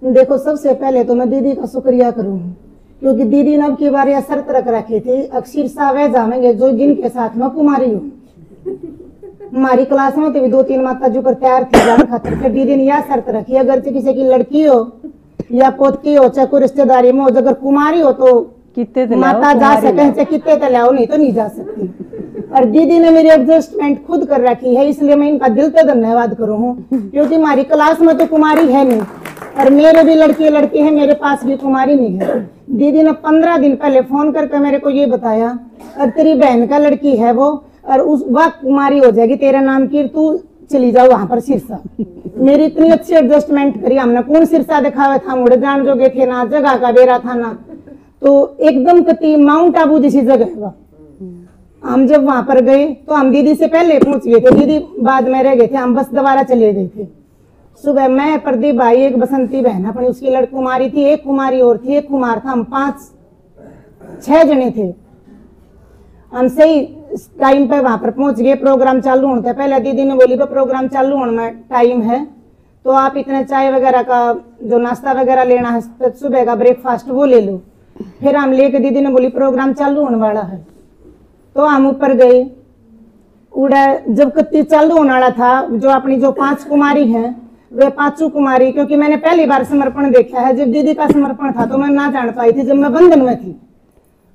देखो, सबसे पहले तो मैं दीदी का शुक्रिया करूँ, क्योंकि दीदी ने अब की बार यह शर्त रख रखी थी, अक्षर सा वे जावेंगे जो जिनके साथ मैं कुमारी हूँ। हमारी क्लास में तो भी 2-3 माता जो पर तैयार थी जाने खातिर, फिर दीदी ने यह शर्त रखी, अगर किसी की लड़की हो या पोती हो, चाहे कोई रिश्तेदारी में हो, अगर कुमारी हो तो माता जा सके, कितने तो लाओ, नहीं तो नहीं जा सकती। और दीदी ने मेरी एडजस्टमेंट खुद कर रखी है, इसलिए मैं इनका दिल से धन्यवाद करूँ, क्योंकि हमारी क्लास में तो कुमारी है नहीं, और मेरे भी लड़की है, मेरे पास भी कुमारी नहीं है। दीदी ने 15 दिन पहले फोन करके मेरे को ये बताया, और तेरी बहन का लड़की है वो, और उस वक्त कुमारी हो जाएगी, तेरा नाम की, तू चली जाओ वहां पर सिरसा। मेरी इतनी अच्छी एडजस्टमेंट करी, हमने कौन सिरसा दिखावे था, मुड़े जान जोगे थे ना, जगह का बेरा था ना, तो एकदम कति माउंट आबू जैसी जगह है वह। हम जब वहां पर गए तो हम दीदी से पहले पहुंच गए थे, दीदी बाद में रह गए थे, हम बस दोबारा चले गए थे। सुबह मैं, प्रदीप भाई, एक बसंती बहन अपनी, उसकी लड़की कुमारी थी, एक कुमारी और थी, एक कुमार था, हम 5-6 जने थे। हम सही टाइम पे वहां पर पहुंच गए। प्रोग्राम चालू होने पहले दीदी ने बोली प्रोग्राम चालू होने में टाइम है, तो आप इतने चाय वगैरह का जो नाश्ता वगैरह लेना है, सुबह का ब्रेकफास्ट वो ले लो। फिर हम लेके, दीदी ने बोली प्रोग्राम चालू होने वाला है, तो हम ऊपर गए। उड़ा जब कत्ती चालू होने वाला था, जो अपनी जो 5 कुमारी हैं, वे 5 कुमारी, क्योंकि मैंने पहली बार समर्पण देखा है, जब दीदी का समर्पण था तो मैं ना जान पाई थी, जब मैं बंधन में थी।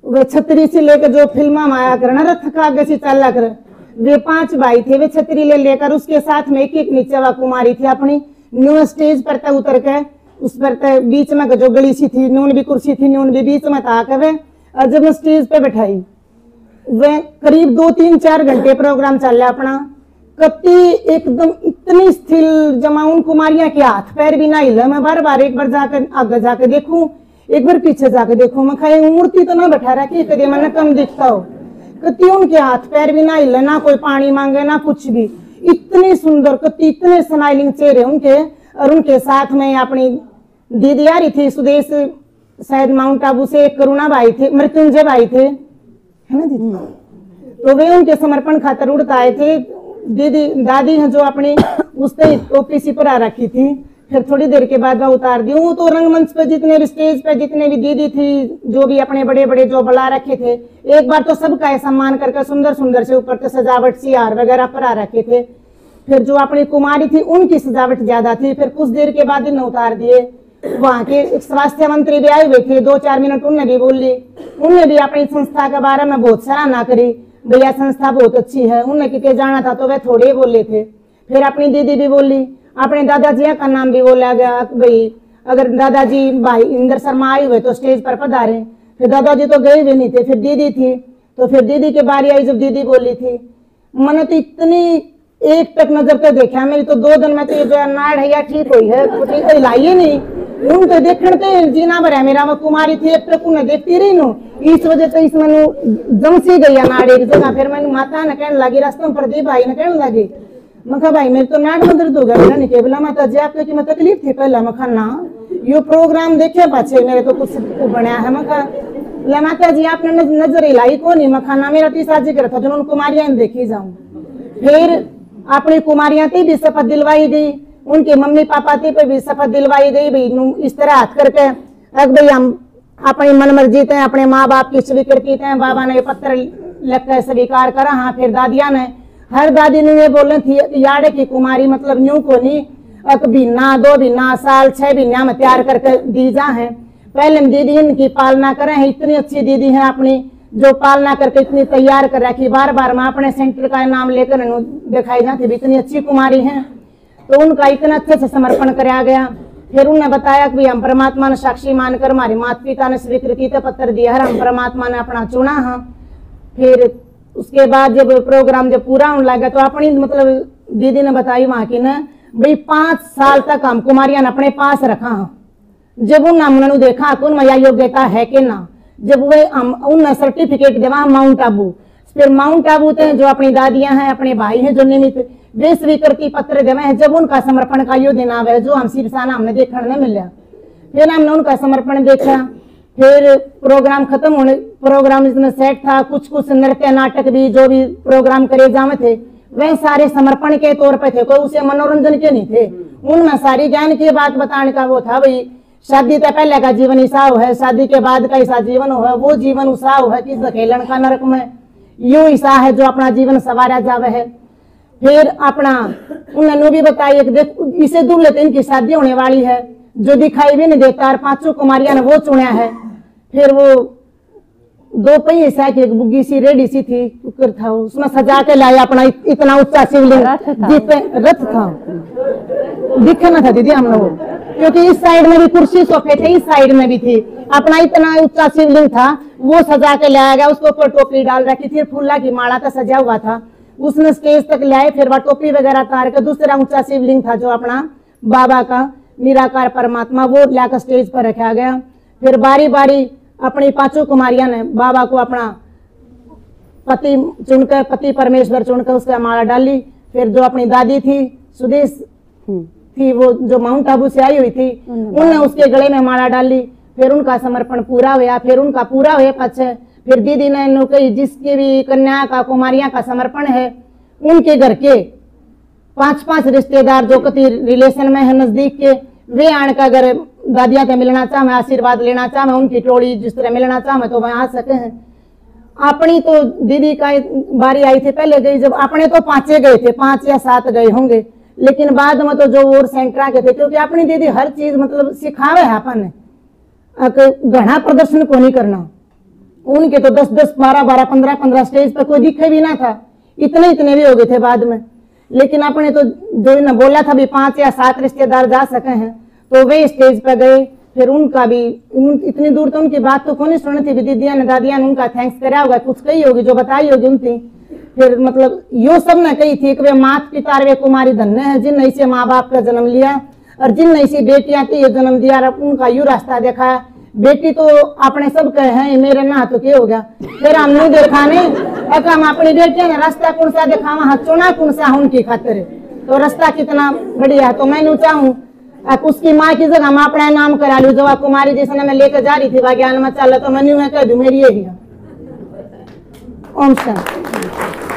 वे छतरी से लेकर जो फिल्मा में आया करना, रथ का आगे से चला कर, वे 5 भाई थे, वे छतरी ले लेकर, उसके साथ में एक नीचे वा कुमारी थी अपनी, न्यू स्टेज पर तक उतर के, उस पर बीच में जो गली सी थी, नून भी कुर्सी थी, नून भी बीच में था के, और जब मैं स्टेज पे बैठाई, वे करीब 2-3-4 घंटे प्रोग्राम चल रहा अपना, कति एकदम इतनी स्थिर, जमा उन कुमारियां के हाथ पैर भी ना हिला। मैं बार-बार एक बार जाकर आगे जाके देखूं, एक बार पीछे जाके देखूं, मैं खाई मूर्ति तो ना बैठा रखी, कभी मैंने कम दिखता हो, कति उनके हाथ पैर भी ना हिले, ना कोई पानी मांगे ना कुछ भी, इतनी सुंदर, कति इतने स्माइलिंग चेहरे उनके। और उनके साथ में अपनी दीदी आ रही थी सुदेश, शायद माउंट आबू से, एक करुणा भाई थे, मृत्युंजय भाई थे, है ना दीदी, तो वे उनके समर्पण खातर उड़ता आए थे। दीदी दादी हैं जो अपनी उससे टोपी सी पर आ रखी थी, फिर थोड़ी देर के बाद वह उतार दी। वो तो रंगमंच पे जितने भी, स्टेज पे जितने भी दीदी थी, जो भी अपने बड़े बड़े जो बुला रखे थे, एक बार तो सबका सम्मान करके सुंदर सुंदर से ऊपर से सजावट सी हार वगैरह पर आ रखे थे। फिर जो अपनी कुमारी थी उनकी सजावट ज्यादा थी, फिर कुछ देर के बाद इन्हें उतार दिए। वहाँ के स्वास्थ्य मंत्री भी आए हुए थे, 2-4 मिनट उनने भी बोली, उनने भी अपनी संस्था के बारे में बहुत सराहना करी, भैया संस्था बहुत अच्छी है। उन्हें कितने जाना था तो वह थोड़े ही बोले थे। फिर अपनी दीदी भी बोली, अपने दादाजी का नाम भी बोला गया, भाई अगर दादाजी भाई इंद्र शर्मा आए हुए तो स्टेज पर पधारे। फिर दादाजी तो गए भी नहीं थे, फिर दीदी थी, तो फिर दीदी की बारी आई, जब दीदी बोली थी, मैंने तो इतनी एक तक नजर पे देखा, मेरी तो 2 दिन में तो ये जो नाड़ है या ठीक हुई है, कुछ हिलाई नहीं, उन तो देखते जीना भर है मेरा। मैं कुमारी थी, एक तक उन्हें देखती रही नू, इस वजह से इस मैंने जमसी गई नाड़ एक जगह। फिर मैंने माता ने कहने लगी, रास्ते में प्रदीप भाई ने कहने लगी, मैं कहा भाई मेरे तो नाड़ में दर्द हो गया, मैंने नहीं बोला माता जी आपको कि मैं तकलीफ थी पहले। मैं कहा ना, यो प्रोग्राम देखे पाछे मेरे तो कुछ बनया है। मैं कहा माता जी आपने नजर हिलाई को नहीं। मैं खाना मेरा 30 आज कर था जो उन कुमारियां देखी जाऊं। फिर अपनी कुमारियां थी भी शपथ दिलवाई गई, उनके मम्मी पापा थे पे भी शपथ दिलवाई गई, भाई इस तरह हाथ करके अब भाई हम अपनी मन मर्जी थे, अपने माँ बाप की स्वीकृति थे। बाबा ने पत्र लिखकर स्वीकार करा। हाँ, फिर दादिया ने, हर दादी ने ये बोले थी याड़े की कुमारी मतलब न्यू को नहीं, 1 महीना 2 महीना साल 6 महीना में तैयार करके दी जा है। पहले दीदी इनकी पालना करें हैं, इतनी अच्छी दीदी है अपनी जो पालना करके इतनी तैयार कर रखी, बार बार मैं अपने सेंटर का नाम लेकर दिखाई जाती भी इतनी अच्छी कुमारी हैं, तो उनका इतना अच्छे से समर्पण कराया गया। फिर उन्हें बताया कि हम परमात्मा ने साक्षी मानकर, हमारे माता पिता ने स्वीकृति का पत्र दिया है, हम परमात्मा ने अपना चुना है। फिर उसके बाद जब प्रोग्राम जब पूरा होने लगा तो अपनी मतलब दीदी ने बताई वहां की ने, भाई 5 साल तक हम कुमारियां अपने पास रखा। जब उन्होंने देखा कि उनमें यह योग्यता है कि ना, जब वे उन सर्टिफिकेट देवा माउंट आबू, फिर माउंट आबू थे जो अपनी दादियां हैं, अपने भाई हैं जो निमित, वे स्वीकृति पत्र देवे हैं। जब उनका समर्पण का यो दिन आवे जो हम सिरसाना हमने देखने नहीं मिला, फिर हमने उनका समर्पण देखा। फिर प्रोग्राम खत्म होने, प्रोग्राम इसमें सेट था, कुछ नृत्य नाटक भी जो भी प्रोग्राम करे जावे थे वह सारे समर्पण के तौर पे थे, कोई उसे मनोरंजन के नहीं थे। उनमें सारी ज्ञान की बात बताने का वो था भाई शादी से पहले का जीवन ईसाव है, शादी के बाद का ईसा जीवन है, वो जीवन उसाव है कि धकेलन का नरक में यू ईसा है जो अपना जीवन सवारा जावे है। फिर अपना उन्होंने भी बताया कि देख इसे दूर लेते इनकी शादी होने वाली है, जो दिखाई भी नहीं देता, और 5 कुमारियां ने वो चुना है। फिर वो 2 पहिए सा की एक बुग्गी सी रेडी सी थी, कुकर था, उसमें सजा के लाया अपना इतना ऊंचा शिवलिंग, जिस रथ था, दिखे ना था दीदी हम लोग, क्योंकि इस साइड में भी कुर्सी सोफे थे, इस साइड में भी थी, अपना इतना ऊंचा शिवलिंग था, वो सजा के लाया गया, उसके ऊपर टोपी डाल रखी थी, फूला की माला का सजा हुआ था, उसने स्टेज तक लाए, फिर वह टोपी वगैरह तार के दूसरा ऊंचा शिवलिंग था जो अपना बाबा का निराकार परमात्मा, वो लाकर स्टेज पर रखा गया। फिर बारी बारी अपनी 5 कुमारियां ने बाबा को अपना पति चुनकर, पति परमेश्वर चुनकर उसका माला डाली। फिर जो अपनी दादी थी सुदेश थी, वो जो माउंट आबू से आई हुई थी, उन्होंने उसके गले में माला डाली। फिर उनका समर्पण पूरा हुआ। फिर उनका पूरा हुए पछे फिर दीदी ने कही जिसके भी कन्या का कुमारियां का समर्पण है, उनके घर के 5-5 रिश्तेदार जो कति रिलेशन में है नजदीक के, वे आने का अगर दादिया से मिलना चाहे, आशीर्वाद लेना चाहे, उनकी टोली जिस तरह मिलना चाहे तो वह आ सके हैं। अपनी तो दीदी का बारी आई थी, पहले गई जब अपने तो 5 गए थे, 5 या 7 गए होंगे, लेकिन बाद में तो जो और सेंटरा के थे, क्योंकि अपनी दीदी हर चीज मतलब सिखावे है अपन घना प्रदर्शन को नहीं करना। उनके तो 10-10, 12-12, 15-15 स्टेज पर कोई दिखे भी ना था, इतने भी हो गए थे बाद में। लेकिन अपने तो जो इन्हें बोला था भी 5 या 7 रिश्तेदार जा सके हैं, तो वे स्टेज पर गए। फिर उनका भी इतनी दूर तो उनकी बात तो कौन सुनी थी, दीदिया ने दादिया ने उनका थैंक्स करा होगा, कुछ कही होगी जो बताई होगी उनकी। फिर मतलब यो सब ने कही थी कि वे माता पिता वे कुमारी धन्य है जिन ऐसे माँ बाप का जन्म लिया, और जिन ऐसी बेटियां थी ये जन्म दिया, उनका यू रास्ता देखा। बेटी तो अपने सब कहे हैं, मेरे ना तो क्या हो गया, फिर हमने देखा नहीं, हम अपनी बेटियां ने रास्ता कौन सा देखा, वहां चुना कौन सा उनकी खातिर, तो रास्ता कितना बढ़िया है। तो मैं चाहूँ उसकी माँ की जगह मैं अपना नाम करा लू, जो कुमारी जिसने मैं लेकर जा रही थी ज्ञान में चल, तो मैंने कह दू मेरी यही है। ओम शांति।